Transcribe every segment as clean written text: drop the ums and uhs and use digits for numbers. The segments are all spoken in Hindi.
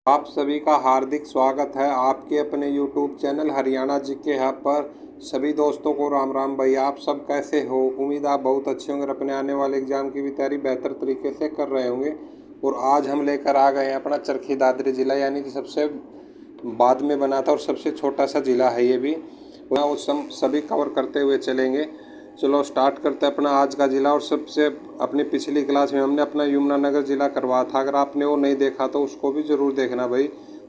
आप सभी का हार्दिक स्वागत है आपके अपने YouTube channel Haryana GK hub पर। सभी दोस्तों को राम राम भाई। आप सब कैसे हो? उम्मीद आप बहुत अच्छे होंगे, अपने आने वाले एग्जाम की भी तैयारी बेहतर तरीके से कर रहे होंगे। और आज हम लेकर आ गए हैं अपना चरखी दादरी ज़िला, यानी कि सबसे बाद में बना था और सबसे छोटा सा ज़िला है ये भी। वो सभी कवर करते हुए चलेंगे। चलो स्टार्ट करते हैं अपना आज का ज़िला। और सबसे अपनी पिछली क्लास में हमने अपना यमुनानगर ज़िला करवाया था, अगर आपने वो नहीं देखा तो उसको भी ज़रूर देखना भाई,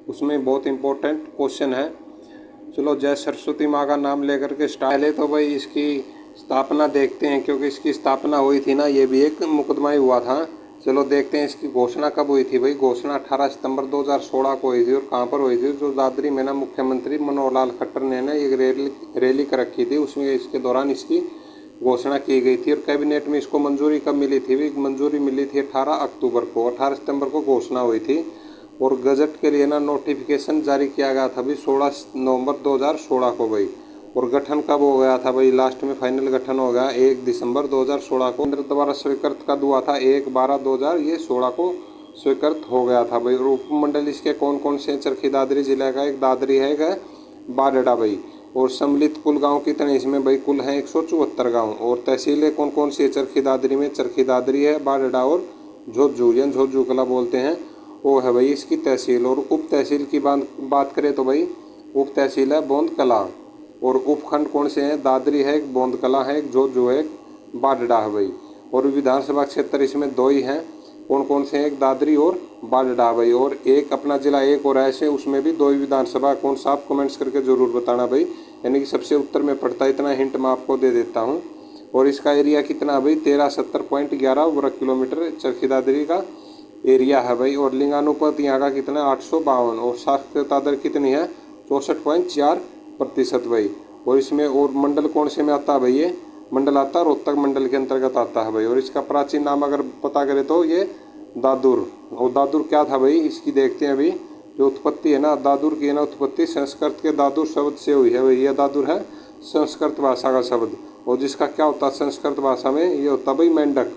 उसमें बहुत इंपॉर्टेंट क्वेश्चन है। चलो जय सरस्वती माँ का नाम लेकर के स्टार्ट। पहले तो भाई इसकी स्थापना देखते हैं, क्योंकि इसकी स्थापना हुई थी ना, ये भी एक मुकदमा ही हुआ था। चलो देखते हैं इसकी घोषणा कब हुई थी भाई। घोषणा 18 सितंबर 2016 को हुई थी। और कहाँ पर हुई थी? जो दादरी में ना मुख्यमंत्री मनोहर लाल खट्टर ने ना एक रैली कर रखी थी, उसमें इसके दौरान इसकी घोषणा की गई थी। और कैबिनेट में इसको मंजूरी कब मिली थी? मंजूरी मिली थी 18 अक्टूबर को। 18 सितंबर को घोषणा हुई थी। और गजट के लिए ना नोटिफिकेशन जारी किया गया था भाई 16 नवंबर 2016 को भाई। और गठन कब हो गया था भाई? लास्ट में फाइनल गठन हो गया 1 दिसंबर 2016 को। केंद्र द्वारा स्वीकृत कब हुआ था? 1/12/2016 को स्वीकृत हो गया था भाई। और उपमंडल इसके कौन कौन से? चरखी दादरी जिले का एक दादरी है, एक बारडा भाई। और सम्मिलित कुल गांव कितने इसमें भाई? कुल हैं 174 गांव। और तहसीलें कौन कौन सी है चरखी दादरी में? चरखी दादरी है, बारडा और झोझू, या झोझू कला बोलते हैं, वो है भाई इसकी तहसील। और उप तहसील की बात करें तो भाई उप तहसील है बोंद कला। और उपखंड कौन से हैं? दादरी है, एक बोंद कला है, एक झोझू है, एक बारडा है भाई। और विधानसभा क्षेत्र इसमें 2 ही हैं। कौन कौन से हैं? एक दादरी और बारडा भाई। और एक अपना जिला एक और ऐसे, उसमें भी 2 ही विधानसभा। कौन सा? आप कमेंट्स करके जरूर बताना भाई, यानी कि सबसे उत्तर में पड़ता है। इतना हिंट मैं आपको दे देता हूँ। और इसका एरिया कितना भाई? 1370.11 वर्ग किलोमीटर चरखी दादरी का एरिया है भाई। और लिंगानुपात यहाँ का कितना? 852। और साक्षरता दर कितनी है? 64.4% भाई। और इसमें और मंडल कौन से में आता है भाई? ये मंडल आता है रोहतक मंडल के अंतर्गत आता है भाई। और इसका प्राचीन नाम अगर पता करें तो ये दादुर। और दादुर क्या था भाई? इसकी देखते हैं अभी। जो उत्पत्ति है ना दादुर की, है ना, उत्पत्ति संस्कृत के दादुर शब्द से हुई है भाई। यह दादुर है संस्कृत भाषा का शब्द। और जिसका क्या होता है संस्कृत भाषा में? ये होता भाई मेंढक।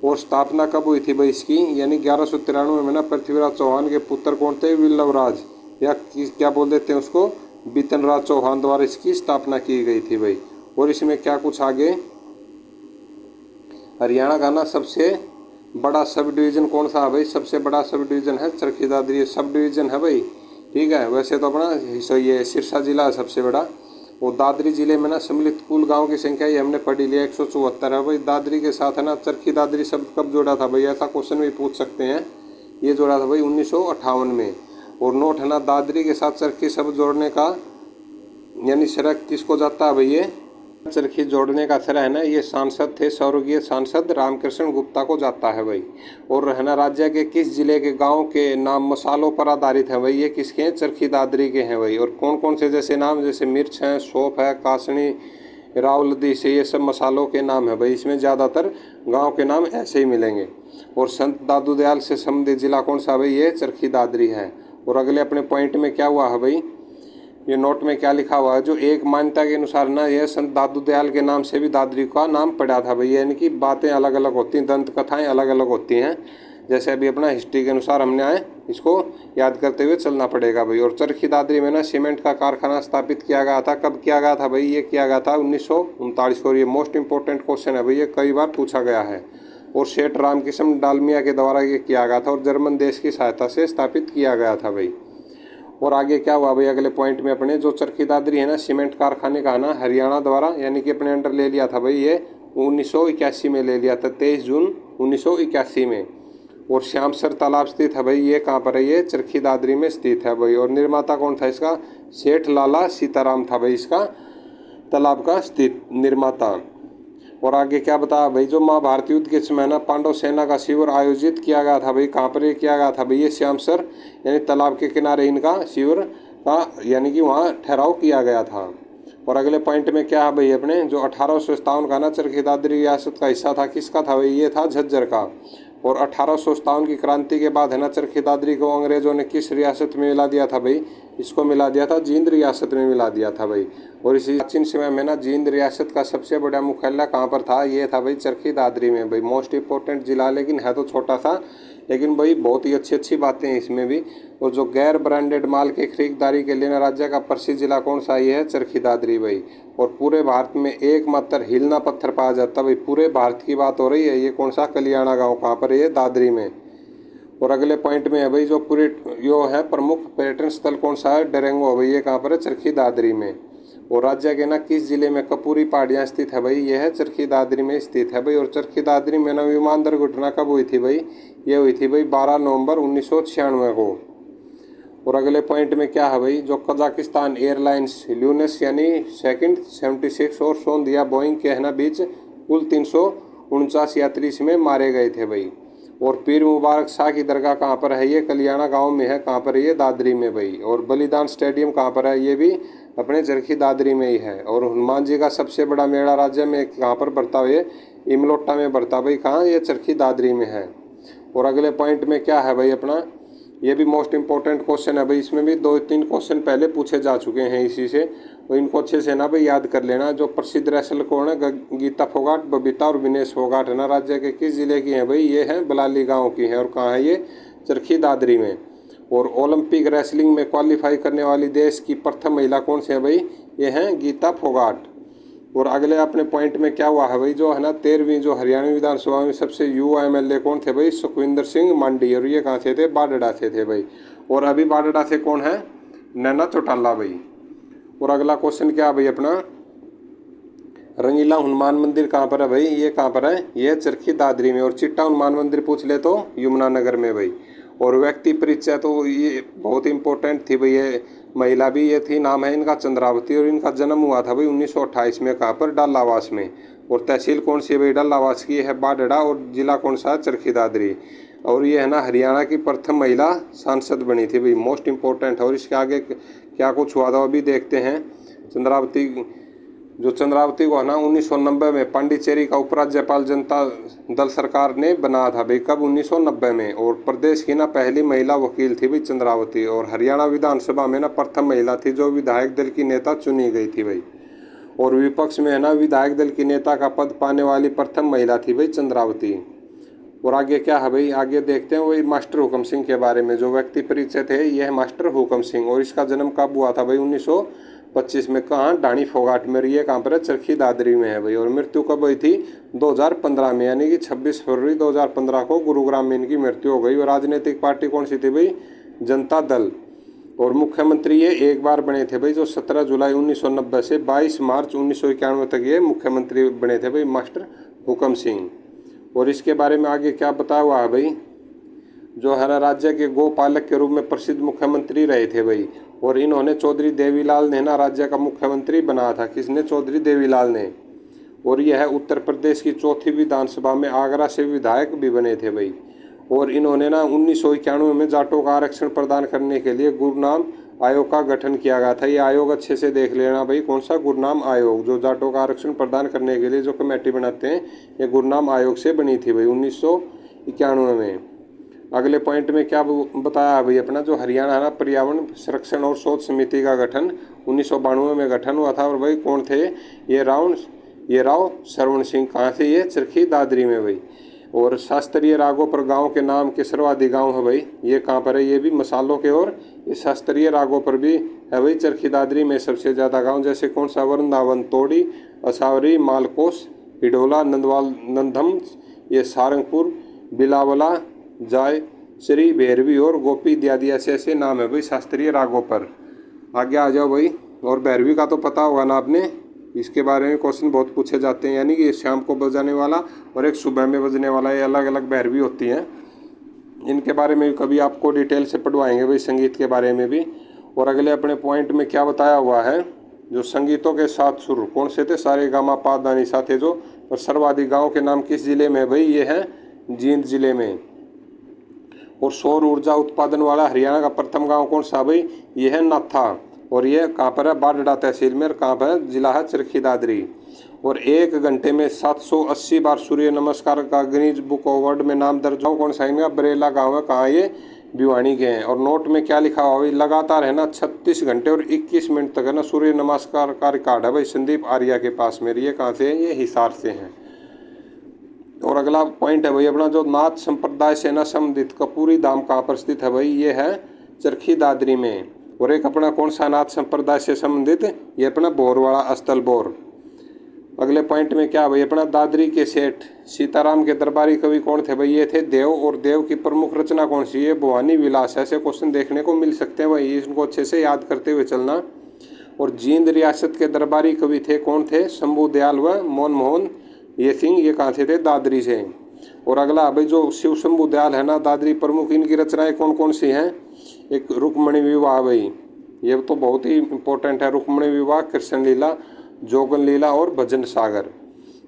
और स्थापना कब हुई थी भाई इसकी? यानी 1193 में ना पृथ्वीराज चौहान के पुत्र कौन थे? विल्लवराज, या क्या बोल देते हैं उसको, बितनराज चौहान द्वारा इसकी स्थापना की गई थी भाई। और इसमें क्या कुछ आगे, हरियाणा का ना सबसे बड़ा सब डिवीज़न कौन सा है भाई? सबसे बड़ा सब डिवीज़न है चरखी दादरी सब डिवीज़न है भाई। ठीक है, वैसे तो अपना ये सिरसा जिला है सबसे बड़ा। और दादरी जिले में ना सम्मिलित कुल गांव की संख्या ये हमने पढ़ी लिया 174 है भाई। दादरी के साथ है ना चरखी दादरी शब्द कब जोड़ा था भाई? ऐसा क्वेश्चन भी पूछ सकते हैं। ये जोड़ा था भाई 1958 में। और नोट है ना, दादरी के साथ चरखी शब्द जोड़ने का यानी श्रेय किसको जाता है भाई? ये चरखी जोड़ने का श्रेय है ना, ये सांसद थे, स्वर्गीय सांसद रामकृष्ण गुप्ता को जाता है भाई। और है ना, राज्य के किस जिले के गांव के नाम मसालों पर आधारित है भाई? ये किसके हैं? चरखी दादरी के हैं भाई। और कौन कौन से जैसे नाम, जैसे मिर्च है, सौंफ है, कासनी, रावलदी से, ये सब मसालों के नाम है भाई। इसमें ज़्यादातर गाँव के नाम ऐसे ही मिलेंगे। और संत दादू दयाल से संबंधित जिला कौन सा भाई? ये चरखी दादरी है। और अगले अपने पॉइंट में क्या हुआ है भाई? ये नोट में क्या लिखा हुआ है? जो एक मान्यता के अनुसार ना यह संत दादू दयाल के नाम से भी दादरी का नाम पड़ा था भाई। यानी कि बातें अलग अलग होती हैं, दंत कथाएं अलग अलग होती हैं। जैसे अभी अपना हिस्ट्री के अनुसार हमने आए, इसको याद करते हुए चलना पड़ेगा भाई। और चरखी दादरी में ना सीमेंट का कारखाना स्थापित किया गया था। कब किया गया था भाई? ये किया गया था 1939। और ये मोस्ट इंपॉर्टेंट क्वेश्चन है भाई, ये कई बार पूछा गया है। और सेठ रामकिशन डालमिया के द्वारा ये किया गया था और जर्मन देश की सहायता से स्थापित किया गया था भाई। और आगे क्या हुआ भाई? अगले पॉइंट में अपने जो चरखी दादरी है ना सीमेंट कारखाने का ना हरियाणा द्वारा यानी कि अपने अंडर ले लिया था भाई। ये 1981 में ले लिया था, 23 जून 1981 में। और श्यामसर तालाब स्थित है भाई। ये कहाँ पर है? ये चरखी दादरी में स्थित है भाई। और निर्माता कौन था इसका? सेठ लाला सीताराम था भाई इसका तालाब का स्थित निर्माता। और आगे क्या बताया भाई? जो महाभारत युद्ध के समय ना पांडव सेना का शिविर आयोजित किया गया था भाई। कहाँ पर ये किया गया था भाई? ये श्यामसर यानी तालाब के किनारे इनका शिविर का यानी कि वहाँ ठहराव किया गया था। और अगले पॉइंट में क्या है भाई? अपने जो 1857 का ना चरखी दादरी रियासत का हिस्सा था, किसका था भाई? ये था झज्जर का। और 1857 की क्रांति के बाद है ना चरखी दादरी को अंग्रेजों ने किस रियासत में मिला दिया था भाई? इसको मिला दिया था जींद रियासत में मिला दिया था भाई। और इसी प्राचीन समय में ना जींद रियासत का सबसे बड़ा मुख्यालय कहाँ पर था? ये था भाई चरखी दादरी में भाई। मोस्ट इंपॉर्टेंट जिला, लेकिन है तो छोटा सा, लेकिन भाई बहुत ही अच्छी अच्छी बातें हैं इसमें भी। और जो गैर ब्रांडेड माल की खरीदारी के लिए ना राज्य का प्रसिद्ध जिला कौन सा? ये है चरखी दादरी भाई। और पूरे भारत में एकमात्र हिलना पत्थर पाया जाता है भाई। पूरे भारत की बात हो रही है। ये कौन सा? कलियाणा गाँव। कहाँ पर है ये? दादरी में। और अगले पॉइंट में है भाई जो पूरे यो है प्रमुख पर्यटन स्थल कौन सा है? डरेंगो भाई। ये कहाँ पर है? चरखी दादरी में। और राज्य के ना किस जिले में कपूरी पहाड़ियाँ स्थित है भाई? ये है चरखी दादरी में स्थित है भाई। और चरखी दादरी में ना विमान दुर्घटना कब हुई थी भाई? ये हुई थी भाई 12 नवंबर 1996 को। और अगले पॉइंट में क्या है भाई? जो कजाकिस्तान एयरलाइंस ल्यूनेस यानी सेकंड 76 और सोंदिया बोइंग के है ना बीच कुल 349 यात्री इसमें मारे गए थे भाई। और पीर मुबारक शाह की दरगाह कहाँ पर है? ये कलियाणा गांव में है। कहाँ पर है? ये दादरी में भाई। और बलिदान स्टेडियम कहाँ पर है? ये भी अपने चरखी दादरी में ही है। और हनुमान जी का सबसे बड़ा मेला राज्य में कहाँ पर बढ़ता है? ये इमलोटा में बढ़ता भाई। कहाँ? ये चरखी दादरी में है। और अगले पॉइंट में क्या है भाई अपना? ये भी मोस्ट इंपॉर्टेंट क्वेश्चन है भाई। इसमें भी 2-3 क्वेश्चन पहले पूछे जा चुके हैं इसी से, तो इनको अच्छे से ना भाई याद कर लेना। जो प्रसिद्ध रेसलर कौन है? गीता फोगाट, बबीता और विनेश फोगाट है ना। राज्य के किस जिले की हैं भाई? ये हैं बलाली गांव की हैं। और कहाँ है ये? चरखी दादरी में। और ओलंपिक रेसलिंग में क्वालिफाई करने वाली देश की प्रथम महिला कौन सी है भाई? ये हैं गीता फोगाट। और अगले अपने पॉइंट में क्या हुआ है भाई? जो है ना 13वीं जो हरियाणा विधानसभा में सबसे युवा MLA कौन थे भाई? सुखविंदर सिंह मांडी। और ये कहाँ से थे? बाडड़ा से थे भाई। और अभी बाडड़ा से कौन है? नैना चौटाला भाई। और अगला क्वेश्चन क्या भाई अपना? रंगीला हनुमान मंदिर कहाँ पर है भाई? ये कहाँ पर है? ये चरखी दादरी में। और चिट्टा हनुमान मंदिर पूछ ले तो यमुनानगर में भाई। और व्यक्ति परिचय तो ये बहुत इंपॉर्टेंट थी भाई। ये महिला भी ये थी, नाम है इनका चंद्रावती। और इनका जन्म हुआ था भाई 1928 में। कहाँ पर? डालावास में। और तहसील कौन सी है भाई? डालावास की है बाडड़ा। और जिला कौन सा है? चरखी दादरी। और ये है ना हरियाणा की प्रथम महिला सांसद बनी थी भाई। मोस्ट इंपॉर्टेंट है। और इसके आगे क्या कुछ हुआ था अभी देखते हैं। चंद्रावती को है ना 1990 में पांडिचेरी का उपराज्यपाल जनता दल सरकार ने बनाया था भाई। कब? 1990 में। और प्रदेश की ना पहली महिला वकील थी भाई चंद्रावती। और हरियाणा विधानसभा में ना प्रथम महिला थी जो विधायक दल की नेता चुनी गई थी भाई। और विपक्ष में है ना विधायक दल की नेता का पद पाने वाली प्रथम महिला थी भाई चंद्रावती। और आगे क्या है भाई? आगे देखते हैं वही मास्टर हुकम सिंह के बारे में। जो व्यक्ति परिचय थे ये है मास्टर हुकम सिंह। और इसका जन्म कब हुआ था भाई? 1925 में। कहाँ? डाणी फोगाट में। ये कहाँ पर है? चरखी दादरी में है भाई। और मृत्यु कब हुई थी? 2015 में, यानी कि 26 फरवरी 2015 को गुरुग्राम में इनकी मृत्यु हो गई। और राजनीतिक पार्टी कौन सी थी भाई? जनता दल। और मुख्यमंत्री ये एक बार बने थे भाई, जो 17 जुलाई 1990 से 22 मार्च 1991 तक ये मुख्यमंत्री बने थे भाई मास्टर हुकम सिंह। और इसके बारे में आगे क्या बताया हुआ है भाई? जो है ना राज्य के गोपालक के रूप में प्रसिद्ध मुख्यमंत्री रहे थे भाई। और इन्होंने चौधरी देवीलाल नेहरू राज्य का मुख्यमंत्री बनाया था। किसने? चौधरी देवीलाल ने। और यह है उत्तर प्रदेश की चौथी विधानसभा में आगरा से विधायक भी बने थे भाई। और इन्होंने ना 1991 में जाटों का आरक्षण प्रदान करने के लिए गुरनाम आयोग का गठन किया गया था। ये आयोग अच्छे से देख लेना भाई। कौन सा? गुरनाम आयोग। जो जाटों का आरक्षण प्रदान करने के लिए जो कमेटी बनाते हैं, ये गुरनाम आयोग से बनी थी भाई 1991 में। अगले पॉइंट में क्या बताया है भाई अपना? जो हरियाणा है ना पर्यावरण संरक्षण और शोध समिति का गठन 1992 में गठन हुआ था। और भाई कौन थे? ये राव सरवण सिंह। कहाँ से? ये चरखी दादरी में भाई। और शास्त्रीय रागों पर गांव के नाम के सर्वाधिक गांव है भाई। ये कहाँ पर है? ये भी मसालों के और ये शास्त्रीय रागों पर भी है भाई। चरखी दादरी में सबसे ज़्यादा गांव, जैसे कौन सा? वृंदावन, तोड़ी, असावरी, मालकोस, इडोला, नंदवाल, नंदम, ये सारंगपुर, बिलावला, जाय, श्री, भैरवी और गोपी इत्यादि ऐसे नाम है भाई शास्त्रीय रागों पर। आगे आ जाओ भाई। और भैरवी का तो पता होगा ना आपने, इसके बारे में क्वेश्चन बहुत पूछे जाते हैं। यानी कि ये शाम को बजाने वाला और एक सुबह में बजने वाला, ये अलग अलग भैरवी होती हैं। इनके बारे में कभी आपको डिटेल से पढ़वाएंगे भाई, संगीत के बारे में भी। और अगले अपने पॉइंट में क्या बताया हुआ है? जो संगीतों के 7 सुर कौन से थे? सारे गामा पा दा सा थे जो। और सर्वाधिक गाँव के नाम किस जिले में भाई? ये है जींद जिले में। और सौर ऊर्जा उत्पादन वाला हरियाणा का प्रथम गांव कौन सा भाई? ये है नाथा। और ये कहाँ पर है? बाडड़ा तहसील में। और कहाँ पर है? जिला है चरखी दादरी। और 1 घंटे में 780 बार सूर्य नमस्कार का गिनीज बुक ऑफ वर्ल्ड में नाम दर्ज हो। कौन सा इनका बरेला गाँव है, कहाँ ये भिवानी के हैं। और नोट में क्या लिखा हुआ भाई, लगातार है ना 36 घंटे और 21 मिनट तक है ना सूर्य नमस्कार का रिकॉर्ड है भाई संदीप आर्या के पास में। ये कहाँ से है, ये हिसार से हैं। और अगला पॉइंट है भाई अपना, जो नाथ संप्रदाय से न संबंधित कपूरी धाम कहाँ पर स्थित है भाई, ये है चरखी दादरी में। और एक अपना कौन सा नाथ संप्रदाय से संबंधित, ये अपना बोरवाड़ा स्थल बोर। अगले पॉइंट में क्या भाई अपना, दादरी के सेठ सीताराम के दरबारी कवि कौन थे भाई, ये थे देव। और देव की प्रमुख रचना कौन सी है, भवानी विलास। ऐसे क्वेश्चन देखने को मिल सकते हैं भाई, इनको अच्छे से याद करते हुए चलना। और जींद रियासत के दरबारी कवि थे कौन थे, शंभू दयाल व मोहन ये सिंह, ये कहाँ से थे, दादरी से। और अगला भाई जो शिव शंभू दयाल है ना दादरी प्रमुख, इनकी रचनाएं कौन कौन सी हैं, एक रुक्मणी विवाह भाई, ये तो बहुत ही इंपॉर्टेंट है। रुक्मणी विवाह, कृष्ण लीला, जोगन लीला और भजन सागर,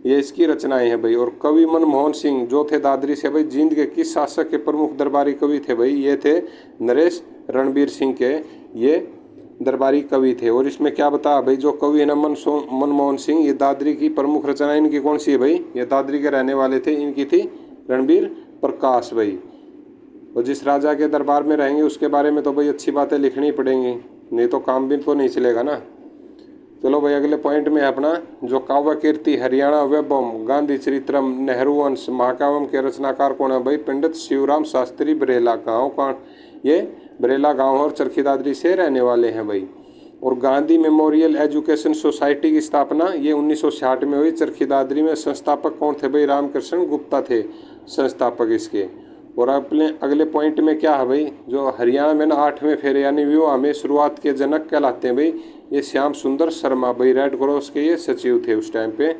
ये इसकी रचनाएं हैं भाई। और कवि मनमोहन सिंह जो थे दादरी से भाई, जींद के किस शासक के प्रमुख दरबारी कवि थे भाई, ये थे नरेश रणबीर सिंह के ये दरबारी कवि थे। और इसमें क्या बता भाई, जो कवि है ना मनमोहन सिंह, ये दादरी की प्रमुख रचना इनकी कौन सी है भाई, ये दादरी के रहने वाले थे, इनकी थी रणबीर प्रकाश भाई। और जिस राजा के दरबार में रहेंगे उसके बारे में तो भाई अच्छी बातें लिखनी पड़ेंगी, नहीं तो काम भी तो नहीं चलेगा ना। चलो भाई अगले पॉइंट में अपना, जो काव्य कीर्ति, हरियाणा वैभव, गांधी चरित्रम, नेहरू वंश, महाकाव्यम के रचनाकार कौन है भाई, पंडित शिवराम शास्त्री बरेला। गाँव का ये बरेला गांव और चरखी दादरी से रहने वाले हैं भाई। और गांधी मेमोरियल एजुकेशन सोसाइटी की स्थापना ये 1960 में हुई चरखी दादरी में। संस्थापक कौन थे भाई, रामकृष्ण गुप्ता थे संस्थापक इसके। और अपने अगले पॉइंट में क्या है भाई, जो हरियाणा में ना 8वें फेरे यानी विवाह में शुरुआत के जनक कहलाते हैं भाई, ये श्याम सुंदर शर्मा भाई, रेड क्रॉस के ये सचिव थे उस टाइम पे।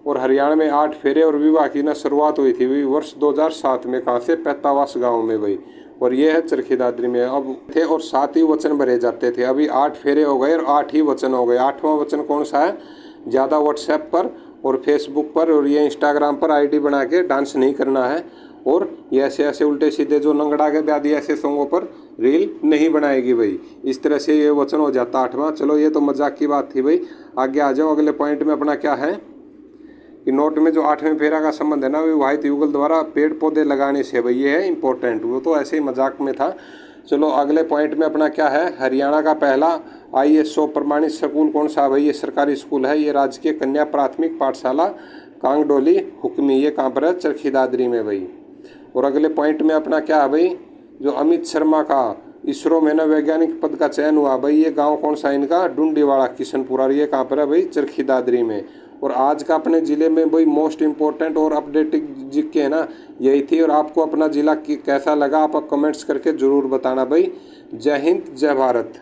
और हरियाणा में 8 फेरे और विवाह की ना शुरुआत हुई थी भाई वर्ष 2007 में, कहाँ से, पैतावास गाँव में भाई। और ये है चरखी दादरी में। अब थे और 7 ही वचन भरे जाते थे, अभी 8 फेरे हो गए और 8 ही वचन हो गए। 8वां वचन कौन सा है, ज़्यादा व्हाट्सएप पर और फेसबुक पर और ये इंस्टाग्राम पर आईडी बना के डांस नहीं करना है। और ये ऐसे ऐसे उल्टे सीधे जो नंगड़ा के ब्यादी ऐसे सॉन्गों पर रील नहीं बनाएगी भाई। इस तरह से ये वचन हो जाता 8वां। चलो ये तो मजाक की बात थी भाई, आगे आ जाओ। अगले पॉइंट में अपना क्या है कि नोट में जो 8वें फेरा का संबंध है ना, विवाहित युगल द्वारा पेड़ पौधे लगाने से भाई, ये है इंपॉर्टेंट, वो तो ऐसे ही मजाक में था। चलो अगले पॉइंट में अपना क्या है, हरियाणा का पहला ISO प्रमाणित स्कूल कौन सा भाई, ये सरकारी स्कूल है, ये राजकीय कन्या प्राथमिक पाठशाला कांगडोली हुक्मी, ये कहाँ पर है, चरखी दादरी में भाई। और अगले पॉइंट में अपना क्या है भाई, जो अमित शर्मा का इसरो में ना वैज्ञानिक पद का चयन हुआ भाई, ये गांव कौन सा इनका, डुंडीवाड़ा किशनपुरा, ये कहाँ पर है भाई, चरखी दादरी में। और आज का अपने ज़िले में भाई मोस्ट इम्पोर्टेंट और अपडेटेड जिक्के है ना यही थी। और आपको अपना ज़िला कैसा लगा आप कमेंट्स करके ज़रूर बताना भाई। जय हिंद, जय भारत।